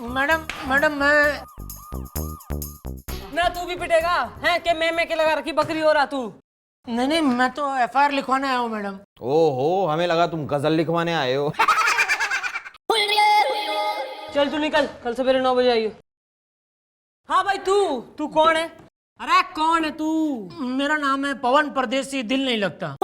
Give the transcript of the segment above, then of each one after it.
Madam madam मैं ना तू भी पिटेगा है कि मैं के लगा रखी बकरी हो रहा तू। नहीं मैं तो एफआईआर लिखवाने आया हूँ मैडम। ओहो, हमें लगा तुम गजल लिखवाने आए हो। चल तू निकल, कल सवेरे 9 बजे आइयो। हाँ भाई तू तू कौन है? अरे कौन है तू? मेरा नाम है पवन परदेसी, दिल नहीं लगता।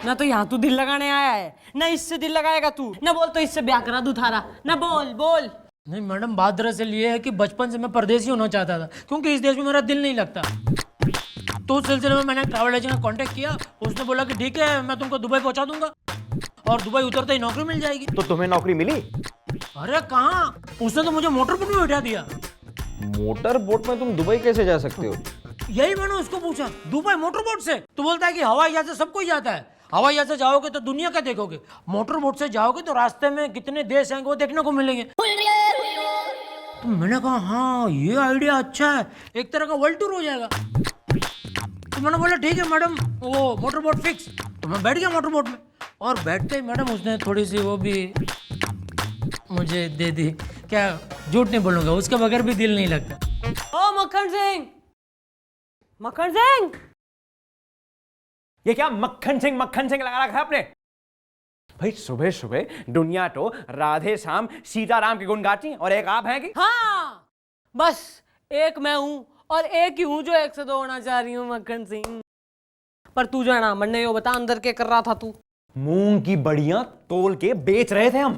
ना तो यहाँ तू दिल लगाने आया है, ना इससे दिल लगाएगा तू। ना बोल तो इससे ब्याह करा दूं थारा। ना बोल बोल। नहीं मैडम, बात दरअसल ये है कि बचपन से मैं परदेसी होना चाहता था, क्योंकि इस देश में मेरा दिल नहीं लगता। तो उस सिलसिले में मैंने ट्रैवल एजेंट का कांटेक्ट किया। उसने बोला कि ठीक है, मैं तुमको दुबई पहुंचा दूंगा और दुबई उतरते ही नौकरी मिल जाएगी। तो तुम्हें नौकरी मिली? अरे कहाँ, उसने तो मुझे मोटर बोट में बैठा दिया। मोटर बोट में तुम दुबई कैसे जा सकते हो? यही मैंने उसको पूछा, दुबई मोटर बोट से? तो बोलता है कि हवाई जहाज से सब कोई जाता है। हवाई जहाज से जाओगे तो दुनिया का देखोगे, मोटर बोट से जाओगे तो रास्ते में कितने देश हैं वो देखने को मिलेंगे। तो मैंने कहा हाँ ये आइडिया अच्छा है, एक तरह का वर्ल्ड टूर हो जाएगा। तो मैंने बोला ठीक है मैडम, वो मोटर बोट फिक्स। तो मैं बैठ गया मोटर बोट में, और बैठते ही मैडम उसने थोड़ी सी वो भी मुझे दे दी। क्या झूठ नहीं बोलूंगा, उसके बगैर भी दिल नहीं लगता। ओ मक्खन सिंह, मक्खन सिंह। ये क्या मक्खन सिंह लगा रखा है आपने? भाई सुबह सुबह दुनिया तो राधे श्याम सीताराम के गुण गाती और एक आप हैं कि? हाँ बस एक मैं हूं और एक ही हूं जो 102 होना चाह रही हूँ मक्खन सिंह। पर तू जाना मरने, बता अंदर के कर रहा था तू? मूंग की बड़ियां तोल के बेच रहे थे हम।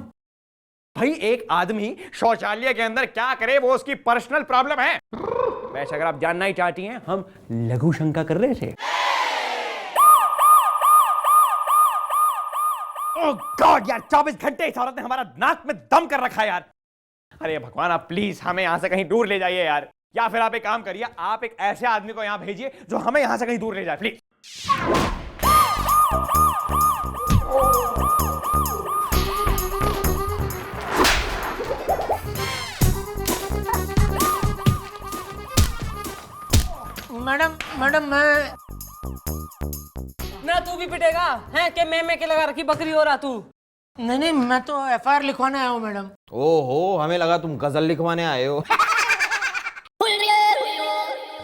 भाई एक आदमी शौचालय के अंदर क्या करे वो उसकी पर्सनल प्रॉब्लम है। वैसे अगर आप जानना ही चाहती हैं, हम लघु शंका कर रहे थे। ओह गॉड यार, 24 घंटे इस औरत ने हमारा नाक में दम कर रखा है यार। अरे भगवान, आप प्लीज हमें यहां से कहीं दूर ले जाइए यार। या फिर आप एक काम करिए, आप एक ऐसे आदमी को यहां भेजिए जो हमें यहां से कहीं दूर ले जाए प्लीज। मैडम मैं ना तू भी पिटेगा है कि मैं के लगा रखी बकरी हो रहा तू। नहीं मैं तो एफआईआर लिखवाने आया हूँ मैडम। ओहो, हमें लगा तुम गजल लिखवाने आए हो।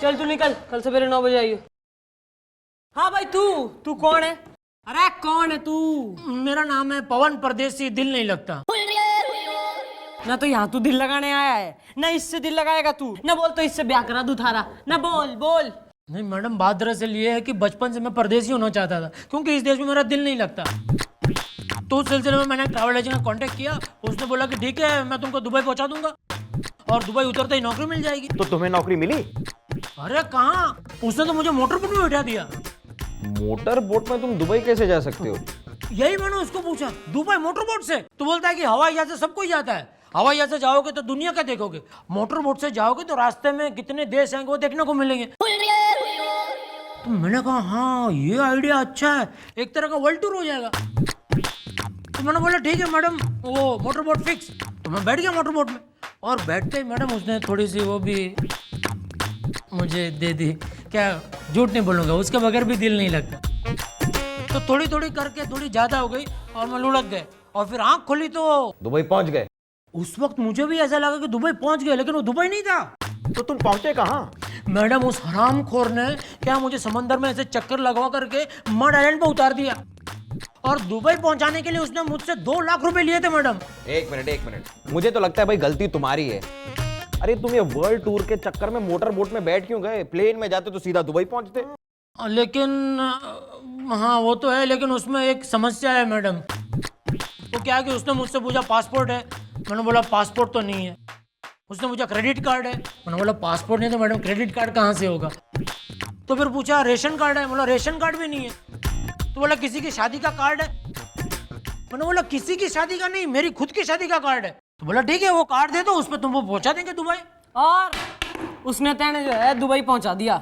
चल तू निकल, कल सवेरे 9 बजे आइयो। हाँ भाई तू तू कौन है? अरे कौन है तू? मेरा नाम है पवन परदेसी, दिल नहीं लगता। ना तो यहाँ तू दिल लगाने आया है, ना इससे दिल लगाएगा तू। ना बोल तो इससे ब्याह करा दूं थारा। ना बोल बोल। नहीं मैडम, बात दरअसल ये है कि बचपन से मैं परदेसी होना चाहता था, क्योंकि इस देश में मेरा दिल नहीं लगता। तो उस सिलसिले में मैंने ट्रैवल एजेंट का कांटेक्ट किया। उसने बोला कि ठीक है, मैं तुमको दुबई पहुंचा दूंगा और दुबई उतरते ही नौकरी मिल जाएगी। तो तुम्हें नौकरी मिली? अरे कहाँ, उसने तो मुझे मोटर बोट में बैठा दिया। मोटर बोट में तुम दुबई कैसे जा सकते हो? यही मैंने उसको पूछा, दुबई मोटर बोट से? तो बोलता है कि हवाई जहाज से सब कोई जाता है। हवाई जहाज से जाओगे तो दुनिया का देखोगे, मोटर बोट से जाओगे तो रास्ते में कितने देश हैं वो देखने को मिलेंगे। तो मैंने कहा हाँ ये आइडिया अच्छा है, एक तरह का वर्ल्ड टूर हो जाएगा। तो मैंने बोला ठीक है मैडम, वो मोटर बोट फिक्स। तो मैं बैठ गया मोटर बोट में, और बैठते ही मैडम उसने थोड़ी सी वो भी मुझे दे दी। क्या झूठ नहीं बोलूंगा, उसके बगैर भी दिल नहीं लगता। तो थोड़ी थोड़ी करके थोड़ी ज्यादा हो गई और मैं लुढ़क गए, और फिर आंख खोली तो दुबई पहुंच गए? उस वक्त मुझे भी ऐसा लगा कि दुबई पहुंच गए, लेकिन वो दुबई नहीं था। तो तुम पहुंचे कहाँ? मैडम उस हरामखोर ने क्या मुझे समंदर में ऐसे चक्कर लगवा करके मड आइलैंड पे उतार दिया, और दुबई पहुंचाने के लिए उसने मुझसे 2 लाख रुपए लिए थे मैडम। एक मिनट, मुझे तो लगता है भाई गलती तुम्हारी है। अरे तुम ये वर्ल्ड टूर के चक्कर में मोटर बोट में बैठ क्यों गए? प्लेन में जाते तो सीधा दुबई पहुंचते। लेकिन हाँ वो तो है, लेकिन उसमें एक समस्या है मैडम। वो क्या है कि उसने मुझसे पूछा पासपोर्ट है, मैंने बोला पासपोर्ट तो नहीं है। उसने पूछा क्रेडिट कार्ड है, मैंने बोला पासपोर्ट नहीं तो मैडम क्रेडिट कार्ड कहाँ से होगा। तो फिर पूछा रेशन कार्ड है, बोला रेशन कार्ड भी नहीं है। तो बोला किसी की शादी का कार्ड है, मैंने बोला किसी की शादी का नहीं, मेरी खुद की शादी का कार्ड है। तो बोला ठीक है वो कार्ड दे दो, उस पर तुमको पहुंचा देंगे दुबई। और उसने तेने जो है दुबई पहुंचा दिया।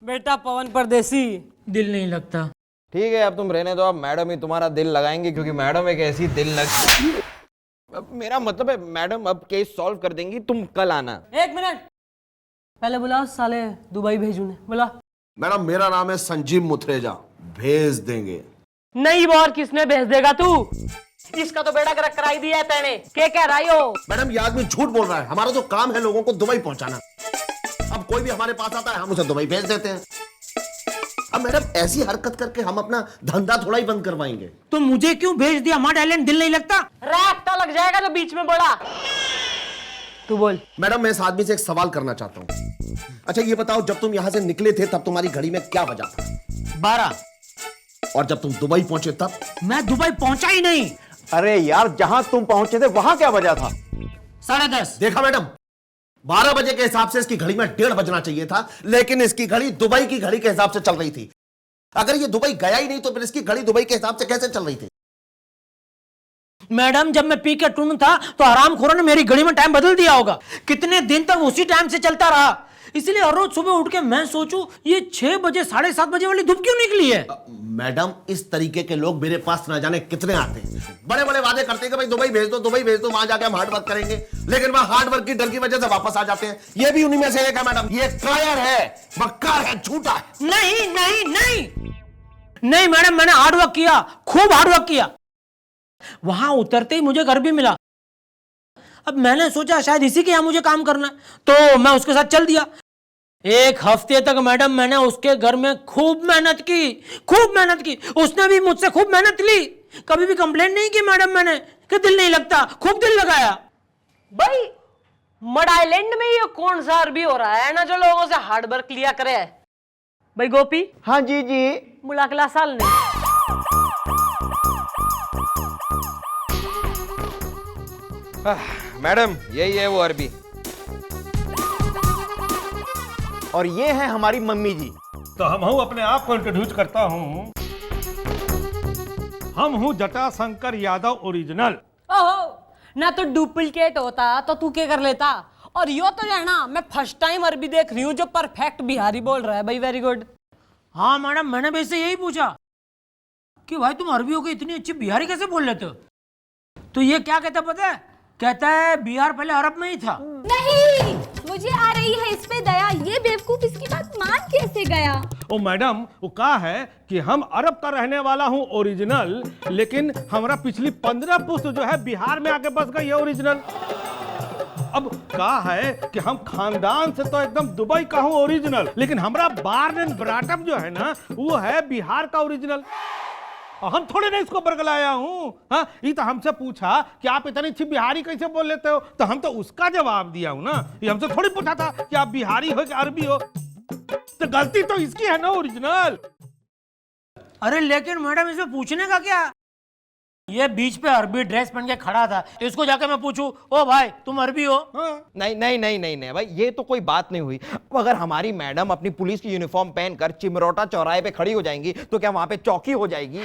बेटा पवन परदेसी, दिल नहीं लगता। ठीक है अब तुम रहने दो, अब मैडम ही तुम्हारा दिल लगाएंगे, क्योंकि मैडम एक ऐसी दिल लग। अब मेरा मतलब है मैडम अब केस सॉल्व कर देंगी, तुम कल आना। 1 मिनट पहले बुला साले दुबई भेजू ने, बुला। मैडम मेरा नाम है संजीव मुथरेजा, भेज देंगे। नहीं और किसने भेज देगा तू? इसका तो बेड़ा गर्क कराई दिया है तेने। क्या कह रही हो? मैडम ये आदमी झूठ बोल रहा है। हमारा तो काम है लोगों को दुबई पहुंचाना। अब कोई भी हमारे पास आता है हम उसे दुबई भेज देते हैं। अब मैडम ऐसी हरकत करके हम अपना धंधा थोड़ा ही बंद करवाएंगे। तो मुझे क्यों भेज दिया? हमारा टैलेंट दिल नहीं लगता? रास्ता लग जाएगा जो बीच में बोला। तू बोल। मैडम मैं इस आदमी से एक सवाल करना चाहता हूँ। अच्छा ये बताओ, जब तुम यहां से निकले थे तब तुम्हारी घड़ी में क्या बजा था? 12। और जब तुम दुबई पहुंचे तब? मैं दुबई पहुंचा ही नहीं। अरे यार, जहां तुम पहुंचे थे वहां क्या वजह था? 10:30। देखा मैडम, 12 बजे के हिसाब से इसकी घड़ी में 1:30 बजना चाहिए था, लेकिन इसकी घड़ी दुबई की घड़ी के हिसाब से चल रही थी। अगर ये दुबई गया ही नहीं तो फिर इसकी घड़ी दुबई के हिसाब से कैसे चल रही थी? मैडम जब मैं पी के टून था तो हरामखोरों ने मेरी घड़ी में टाइम बदल दिया होगा। कितने दिन तक उसी टाइम से चलता रहा। इसलिए हर रोज सुबह उठ के मैं सोचूं ये 6 बजे 7:30 बजे वाली धूप क्यों निकली है। मैडम इस तरीके के लोग मेरे पास ना जाने कितने आते हैं। बड़े बड़े वादे करते हैं कि भाई दुबई भेज दो, दुबई भेज दो, वहां जाके हम हार्ड वर्क करेंगे, लेकिन वहां हार्ड वर्क की डर की वजह से वापस आ जाते हैं। ये भी उन्हीं में से एक है मैडम। ये कायर है, मक्कार है, झूठा है। नहीं नहीं नहीं नहीं मैडम, मैंने हार्ड वर्क किया, खूब हार्ड वर्क किया। वहां उतरते ही मुझे घर भी मिला। अब मैंने सोचा शायद इसी के यहां मुझे काम करना है, तो मैं उसके साथ चल दिया। 1 हफ्ते तक मैडम मैंने उसके घर में खूब मेहनत की, खूब मेहनत की। उसने भी मुझसे खूब मेहनत ली। कभी भी कंप्लेंट नहीं की मैडम मैंने कि दिल नहीं लगता। खूब दिल लगाया। भाई मड आइलैंड में ये कौन सा अरबी हो रहा है ना जो लोगों से हार्ड वर्क लिया करे? भाई गोपी। हाँ जी जी। मुलाकला साल ने। मैडम यही है वो अरबी। और ये है हमारी मम्मी जी। तो हम हूँ अपने आप को इंट्रोड्यूस करता हूँ। हम हूँ जटाशंकर यादव ओरिजिनल। ओहो, ना तो डुप्लीकेट होता तो तू क्या कर लेता। और यो तो है ना, मैं फर्स्ट टाइम अरबी देख रही हूँ जो परफेक्ट बिहारी बोल रहा है। भाई वेरी गुड। हाँ मैडम, मैंने भी इससे यही पूछा कि भाई तुम अरबी हो के इतनी अच्छी बिहारी कैसे बोल लेते हो। तो ये क्या कहता पता है? कहता है बिहार पहले अरब में ही था। नहीं, मुझे आ रही है इस पे दया। ये बेवकूफ इसकी बात मान कैसे गया? ओ मैडम, वो कहा है कि हम अरब का रहने वाला हूँ ओरिजिनल, लेकिन हमारा पिछली 15 पुश्त जो है बिहार में आके बस गई है ओरिजिनल। अब कहा है कि हम खानदान से तो एकदम दुबई का हूँ ओरिजिनल, लेकिन हमारा बार्न एंड ब्रॉटअप जो है ना वो है बिहार का ओरिजिनल। और हम थोड़े नहीं इसको बरगलाया हूँ। हाँ, ये तो हमसे पूछा कि आप इतनी अच्छी बिहारी कैसे बोल लेते हो, तो हम तो उसका जवाब दिया हूँ ना। ये हमसे थोड़ी पूछा था कि आप बिहारी हो कि अरबी हो। तो गलती तो इसकी है ना ओरिजिनल। अरे लेकिन मैडम इसमें पूछने का क्या? ये बीच पे अरबी ड्रेस पहन के खड़ा था, तो इसको जाके मैं पूछूं, ओ भाई तुम अरबी हो? नहीं नहीं नहीं नहीं नहीं भाई, ये तो कोई बात नहीं हुई। अब अगर हमारी मैडम अपनी पुलिस की यूनिफॉर्म पहनकर चिमरोटा चौराहे पे खड़ी हो जाएंगी तो क्या वहां पे चौकी हो जाएगी?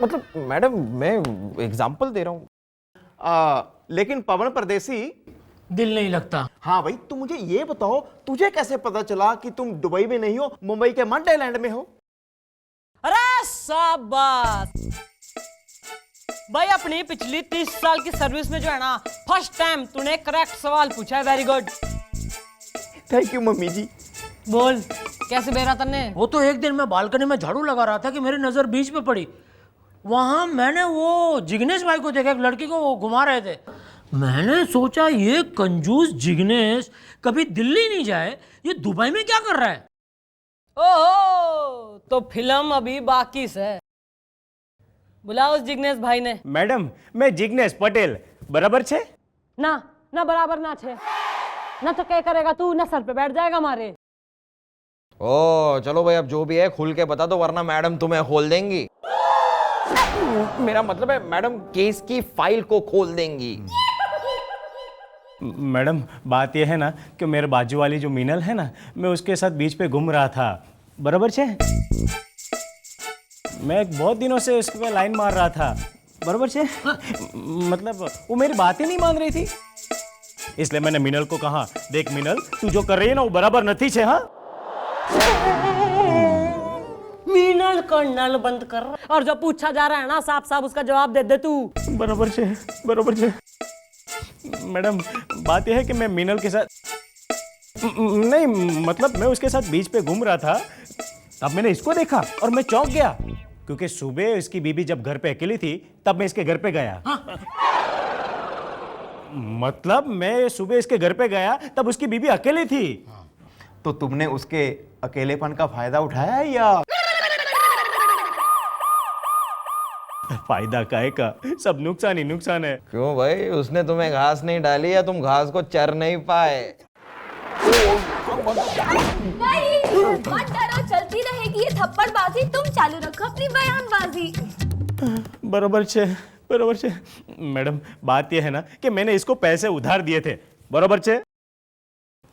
मतलब मैडम मैं एग्जाम्पल दे रहा हूं। लेकिन पवन परदेसी, दिल नहीं लगता। हाँ भाई, तू मुझे ये बताओ, तुझे कैसे पता चला कि तुम दुबई में नहीं हो, मुंबई के मड आइलैंड में हो? अरे शाबाश भाई, अपनी पिछली 30 साल की सर्विस में जो है ना फर्स्ट टाइम तूने करेक्ट सवाल पूछा है। Very good. Thank you mummy जी। बोल कैसे बेरा तन्ने? वो तो एक दिन मैं बालकनी में झाड़ू लगा रहा था कि मेरी नजर बीच पे पड़ी। वहां मैंने वो जिग्नेश भाई को देखा, एक लड़की को वो घुमा रहे थे। मैंने सोचा ये कंजूस जिग्नेश कभी दिल्ली नहीं जाए, ये दुबई में क्या कर रहा है। ओहो, तो फिल्म अभी बाकी से। बुलाओ उस जिग्नेश भाई ने। मैडम मैं जिग्नेश पटेल बराबर छे? ना ना बराबर ना छे ना, तो क्या करेगा तू? ना सर पे बैठ जाएगा हमारे। ओ चलो भाई, अब जो भी है खुल के बता दो, वरना मैडम तुम्हें खोल देंगी। मेरा मतलब है मैडम केस की फाइल को खोल देंगी। मैडम बात यह है ना कि मेरे बाजू वाली जो मीनल है ना, मैं उसके साथ बीच पे घूम रहा था, बराबर छे? मैं बहुत दिनों से उसके पे लाइन मार रहा था, बराबर छे? मतलब वो मेरी बात ही नहीं मान रही थी, इसलिए मैंने मीनल को कहा, देख मीनल तू जो कर रही है ना वो बराबर नहीं छे। हाँ, मीनल का नल बंद कर, और जब पूछा जा रहा है ना साफ साफ उसका जवाब दे दे तू। बराबर छे, बराबर छे। मैडम बात यह है कि मैं मीनल के साथ नहीं, मतलब मैं उसके साथ बीच पे घूम रहा था, तब मैंने इसको देखा और मैं चौंक गया। क्योंकि सुबह इसकी बीबी जब घर पे अकेली थी तब मैं इसके घर पे गया। मतलब मैं सुबह इसके घर पे गया तब उसकी बीबी अकेली थी। तो तुमने उसके अकेलेपन का फायदा उठाया या? फायदा काहे का, सब नुकसान ही नुकसान है। क्यों भाई, उसने तुम्हें घास नहीं डाली या तुम घास को चर नहीं पाए? नहीं, मत डरो, चलती रहेगी ये थप्पड़बाजी। तुम चालू रखो अपनी बयानबाजी। बरोबर छे मैडम, बात यह है ना कि मैंने इसको पैसे उधार दिए थे, बरोबर छे।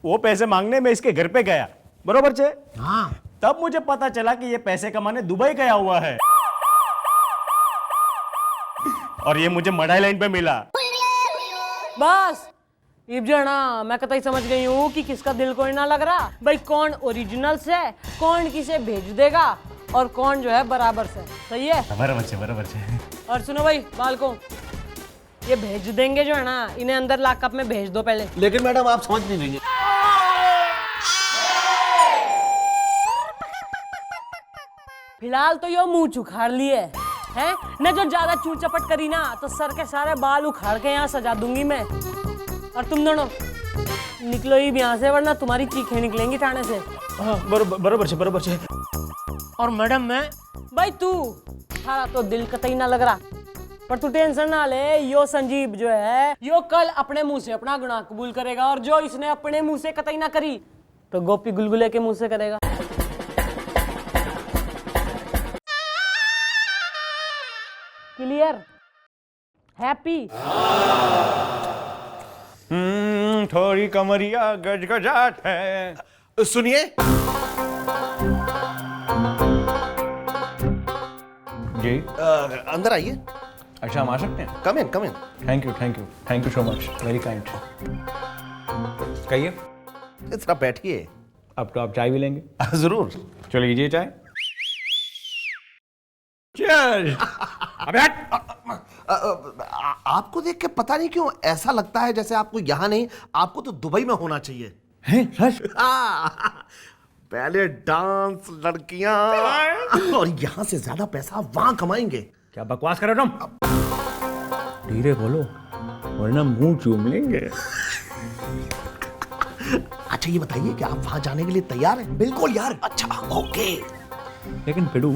वो पैसे मांगने में इसके घर पे गया, बरोबर छे। हाँ। तब मुझे पता चला कि ये पैसे कमाने दुबई गया हुआ है और ये मुझे मढ़ाई लाइन पे मिला। बस इब जो है ना, मैं कतई समझ गई हूँ कि किसका दिल कोई ना लग रहा भाई। कौन ओरिजिनल से, कौन किसे भेज देगा और कौन जो है बराबर से। सही है, बराबर छे। और सुनो भाई बालको, ये भेज देंगे जो है ना, इन्हें अंदर लॉकअप में भेज दो पहले। लेकिन मैडम आप समझ नहीं रही हैं। फिलहाल तो यो मुंह उखाड़ लिए है न, जो ज्यादा चूर चपट करी ना तो सर के सारे बाल उखाड़ के यहाँ सजा दूंगी मैं। और तुम दोनों निकलो ही यहाँ से, वरना तुम्हारी चीखें निकलेंगी ठाणे से। हाँ, बरोबर छे। और मैडम मैं भाई तू, थारा तो दिल कतई ना लग रहा, पर तू टेंशन ना ले। यो संजीव जो है, यो कल अपने मुंह से अपना गुनाह कबूल करेगा, और जो इसने अपने मुंह से कतई ना करी तो गोपी गुलगुले के मुंह से करेगा। क्लियर? हैप्पी? थोड़ी कमरिया गजगजाट है। सुनिए, जी अंदर आइए। अच्छा, हम आ सकते हैं? Come in. Thank you so much, very kind. कहिए। जरा बैठिए। अब तो आप चाय भी लेंगे? जरूर। चलो लीजिए चाय। Cheers! अबे हट! आपको देख के पता नहीं क्यों ऐसा लगता है जैसे आपको यहाँ नहीं, आपको तो दुबई में होना चाहिए। हैं, सच? पहले डांस, लड़कियां, और यहाँ से ज्यादा पैसा आप वहां कमाएंगे। क्या बकवास कर रहे हो तुम? धीरे बोलो वरना मुंह चूम लेंगे। अच्छा ये बताइए कि आप वहां जाने के लिए तैयार हैं? बिल्कुल यार। अच्छा ओके। लेकिन पिडू,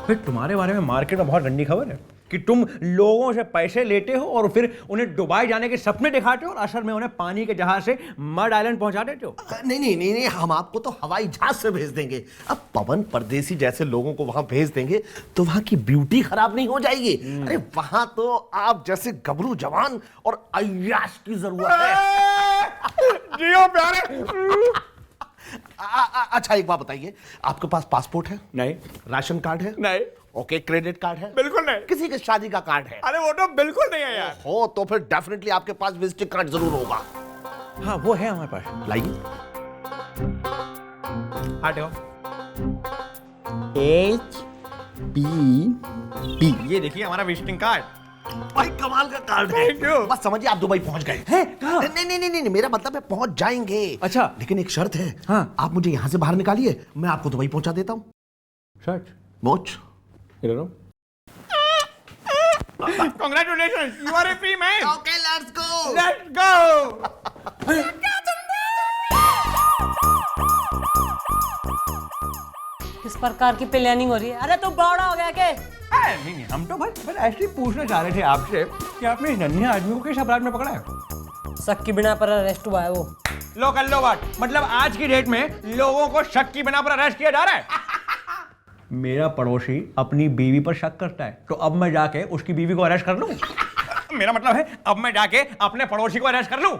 फिर तुम्हारे बारे में मार्केट में बहुत गंदी खबर है कि तुम लोगों से पैसे लेते हो और फिर उन्हें दुबई जाने के सपने दिखाते हो और असल में उन्हें पानी के जहाज से मड आइलैंड पहुंचा देते हो। नहीं, हम आपको तो हवाई जहाज से भेज देंगे। अब पवन परदेसी जैसे लोगों को वहां भेज देंगे तो वहां की ब्यूटी खराब नहीं हो जाएगी। अरे वहां तो आप जैसे गबरू जवान और अय्याश की जरूरत है। जियो प्यारे। अच्छा एक बात बताइए, आपके पास पासपोर्ट है? नहीं। राशन कार्ड है? नहीं। ओके, क्रेडिट कार्ड है? बिल्कुल नहीं। किसी के शादी का कार्ड है? अरे वो तो बिल्कुल नहीं है यार। हो तो फिर डेफिनेटली आपके पास विजिटिंग कार्ड जरूर होगा। हाँ वो है हमारे पास। लाइए। हटो। HPP। ये देखिए हमारा विजिटिंग कार्ड। भाई कमाल का कार्ड है। Thank you। बस समझिए आप दुबई पहुंच गए हैं। कहाँ? नहीं, मेरा मतलब है पहुंच जाएंगे। अच्छा। लेकिन एक शर्त है। हाँ। आप मुझे यहाँ से बाहर निकालिए, मैं आपको दुबई पहुंचा देता हूँ। सच? मोच। Congratulations, you are a free man. Okay, let's go. Let's go. किस प्रकार की प्लानिंग हो रही है? अरे तू बड़ा हो गया के? नहीं, हम तो बस ऐसे ही पूछना चाह रहे थे आपसे कि आपने इस नन्हे आदमी को किस अपराध में पकड़ा है? शक की बिना पर अरेस्ट हुआ है वो। लो कर लो बात। मतलब आज की डेट में लोगों को शक की बिना पर अरेस्ट किया जा रहा है। मेरा पड़ोसी अपनी बीवी पर शक करता है तो अब मैं जाके उसकी बीवी को अरेस्ट कर लूं? मेरा मतलब है अब मैं जाके अपने पड़ोसी को अरेस्ट कर लूं?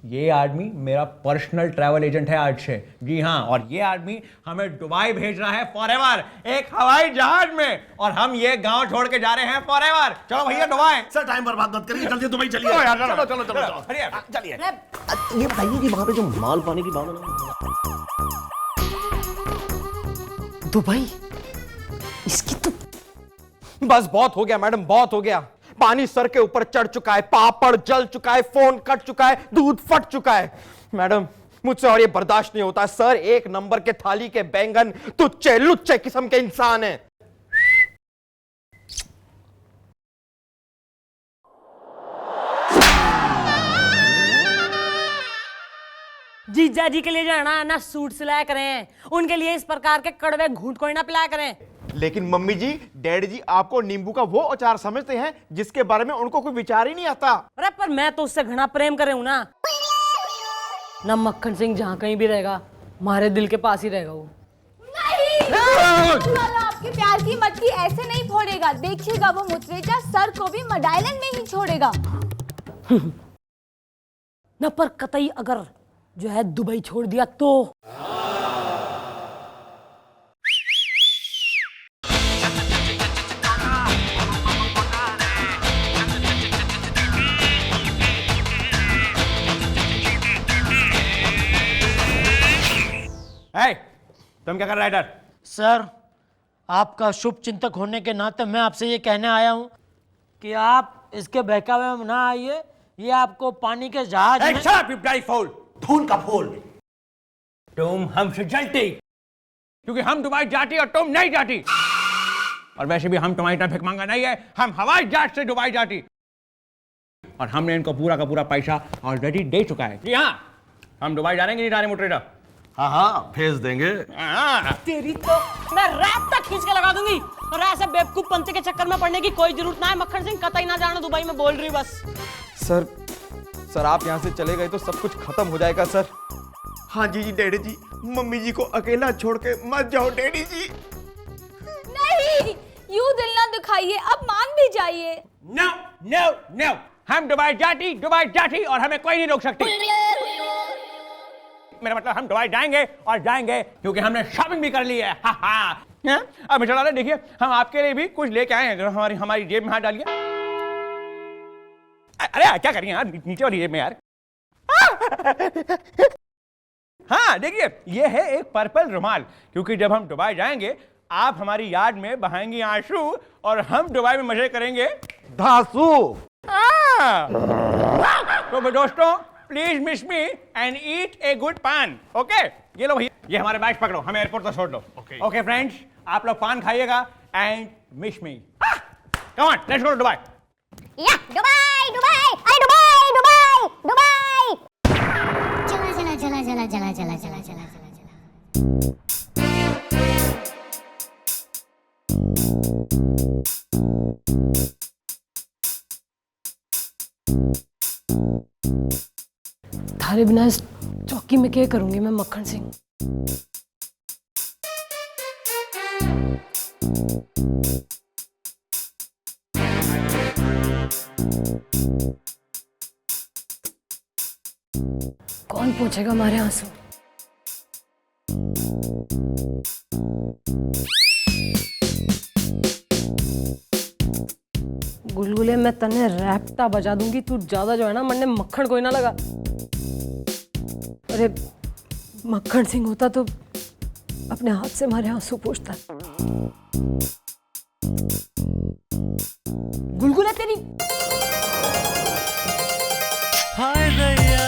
ये आदमी मेरा पर्सनल ट्रैवल एजेंट है आज से। जी हाँ, और ये आदमी हमें दुबई भेज रहा है फॉरएवर, एक हवाई जहाज में, और हम ये गांव छोड़ के जा रहे हैं फॉरएवर। चलो भैया दुबई। सर टाइम बर्बाद मत करिए, जल्दी दुबई चलिए। चलो। चलिए। ये बताइए कि वहां पे जो माल पाने की बात है दुबई, इसकी तो बस बहुत हो गया मैडम, बहुत हो गया। पानी सर के ऊपर चढ़ चुका है, पापड़ जल चुका है, फोन कट चुका है, दूध फट चुका है। मैडम मुझसे और ये बर्दाश्त नहीं होता सर। एक नंबर के थाली के बैंगन तुच्चे लुच्चे किस्म के इंसान हैं। जीजा जी के लिए जो है ना सूट सिलाया करें, उनके लिए इस प्रकार के कड़वे घूंट कोई ना पिलाया करें। लेकिन मम्मी जी, डैडी जी आपको नींबू का वो अचार समझते हैं जिसके बारे में उनको कोई विचार ही नहीं आता। अरे पर मैं तो उससे घना प्रेम करे हूं ना मक्खन सिंह जहां कहीं भी रहेगा हमारे दिल के पास ही रहेगा वो। नहीं वाला आपके प्यार की मटकी ऐसे नहीं फोड़ेगा, देखिएगा वो मुचरेजा सर को भी मड आइलैंड में ही छोड़ेगा। न पर कतई अगर जो है दुबई छोड़ दिया तो तुम क्या कर रहा है इधर? सर, आपका शुभ चिंतक होने के नाते मैं आपसे ये कहने आया हूं कि आप इसके बहकावे में ना आइए। ये आपको पानी के जहाज में धूल का फूल। तुम हमसे जलती क्योंकि हम दुबई जाती और तुम नहीं जाती, और वैसे भी हम तुम्हारी तरह भिखमंगा नहीं है, हम हवाई जहाज से दुबई जाती और हमने इनको पूरा का पूरा पैसा ऑलरेडी दे चुका है। जी हाँ, हम दुबई जाएंगे नहीं जाने मुटरेडा। हाँ हाँ भेज देंगे। तेरी तो मैं रात तक खींच के लगा दूंगी, और ऐसे बेवकूफ पंते के चक्कर में पड़ने की कोई जरूरत ना है। मक्खन सिंह कतई ना जाना दुबई में, बोल रही बस। सर आप यहां से चले गए तो सब कुछ खत्म हो जाएगा सर। हाँ जी डैडी जी, मम्मी जी को अकेला छोड़ के मत जाओ डैडी जी। नहीं, यूं दिल ना दुखाइए, अब मान भी जाइए। नो नो नो, हम दुबई जाती और हमें कोई नहीं रोक सकती। मेरा मतलब हम दुबई जाएंगे और जाएंगे क्योंकि हमने शॉपिंग भी कर ली है। हा हा। अब मिस्टर लाला देखिए, हम आपके लिए भी कुछ लेके आए हैं जो हमारी जेब में हाथ डालिए। अरे क्या करिए यार, नीचे वाली जेब में यार। हाँ देखिए, ये है एक पर्पल रुमाल, क्योंकि जब हम दुबई जाएंगे आप हमारी याद में बहाएंगी आंसू और हम दुबई में मजे करेंगे धासू। तो दोस्तों, please miss me and eat a good पान। ओके, ये लो भैया, ये हमारे बैग पकड़ो, हमें एयरपोर्ट तक छोड़ दो। ओके फ्रेंड्स, आप लोग पान खाइएगा and miss me. Come on, let's go to Dubai. या दुबई दुबई अरे दुबई दुबई दुबई। चला चला चला चला चला चला चला चला थारे बिना इस चौकी में क्या करूंगी मैं मक्खन सिंह। कौन पूछेगा हमारे आंसू। गुलगुले मैं तने रैप्टा बजा दूंगी, तू ज्यादा जो है ना मन्ने मक्खन कोई ना लगा। अरे मक्खन सिंह होता तो अपने हाथ से हमारे आंसू पोंछता। गुलगुला तेरी हाय भैया,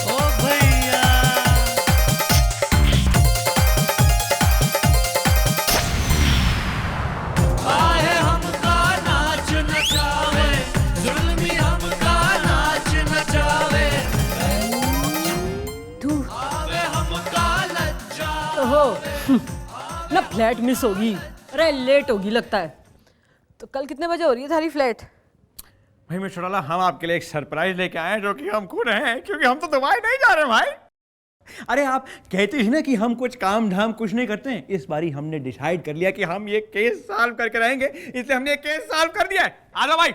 ओ भैया, आए हमका नाच नचावे, जुल्मी हमका नाच नचावे, तू आवे हमका लज्जा। ओहो ना फ्लैट मिस होगी। अरे लेट होगी लगता है। तो कल कितने बजे हो रही है थारी फ्लैट? भाई मिस्टर लाला, हम आपके लिए एक सरप्राइज लेके आए हैं जो कि हम खुद हैं, क्योंकि हम तो दुबई नहीं जा रहे भाई। अरे आप कहते हैं ना कि हम कुछ काम धाम कुछ नहीं करते हैं, इस बारी हमने डिसाइड कर लिया कि हम ये केस सॉल्व करके रहेंगे, इसलिए हमने ये केस सॉल्व कर दिया है। आ जाओ भाई।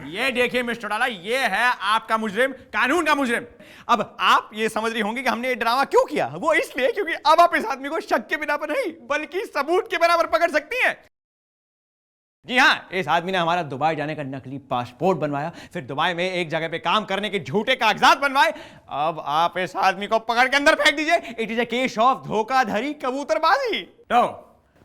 ये देखिए मिस्टर लाला, ये है आपका मुजरिम, कानून का मुजरिम। अब आप ये समझ रही होंगी कि हमने ये ड्रामा क्यों किया। वो इसलिए क्योंकि अब आप इस आदमी को शक के बिना पर नहीं बल्कि सबूत के बराबर पकड़ सकती हैं। जी हाँ, इस आदमी ने हमारा दुबई जाने का नकली पासपोर्ट बनवाया, फिर दुबई में एक जगह पे काम करने के झूठे कागजात बनवाए। अब आप इस आदमी को पकड़ के अंदर फेंक दीजिए। It is a case of धोखाधड़ी, कबूतरबाजी। तो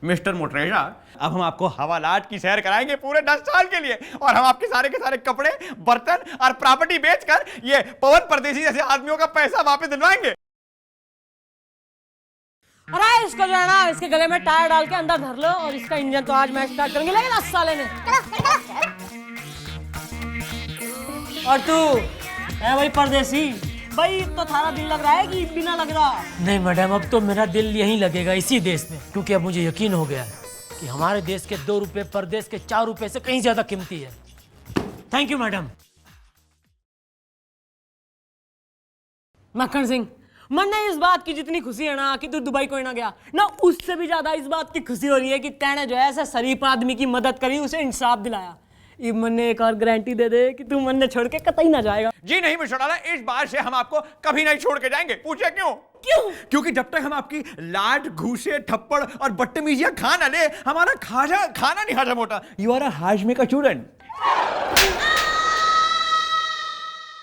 मिस्टर मोटरेजा, अब हम आपको हवालात की सैर कराएंगे पूरे 10 साल के लिए, और हम आपके सारे के सारे कपड़े, बर्तन और प्रॉपर्टी बेचकर ये पवन परदेसी जैसे आदमियों का पैसा वापस दिलवाएंगे। अरे इसको जो है ना, इसके गले में टायर डाल के अंदर धर लो और इसका इंजन तो आज मैं स्टार्ट करेंगे, लेकिन 10 साल में। और तू है वही परदेसी भाई, तो थारा दिल लग रहा है कि बिना लग रहा? नहीं मैडम, अब तो मेरा दिल यहीं लगेगा, इसी देश में, क्योंकि अब मुझे यकीन हो गया है कि हमारे देश के 2 रुपए परदेश के 4 रुपए से कहीं ज्यादा कीमती है। Thank you madam. मक्खन सिंह, मन ने इस बात की जितनी खुशी है ना कि तू दुबई कोई ना गया ना, उससे भी ज्यादा इस बात की खुशी हो रही है कि तैने जो है ऐसे शरीफ आदमी की मदद करी, उसे इंसाफ दिलाया। ये मन ने एक और गारंटी दे दे कि तू मन ने छोड़ के कतई ना जाएगा। जी नहीं मिस्टर डाला, इस बार से हम आपको कभी नहीं छोड़ के जाएंगे। पूछे क्यों? क्योंकि जब तक हम आपकी लाड, घूसे, थप्पड़ और बदतमीजियां खा ना ले, हमारा खाना नहीं हजम होता। यू आर अ हाजमे का स्टूडेंट।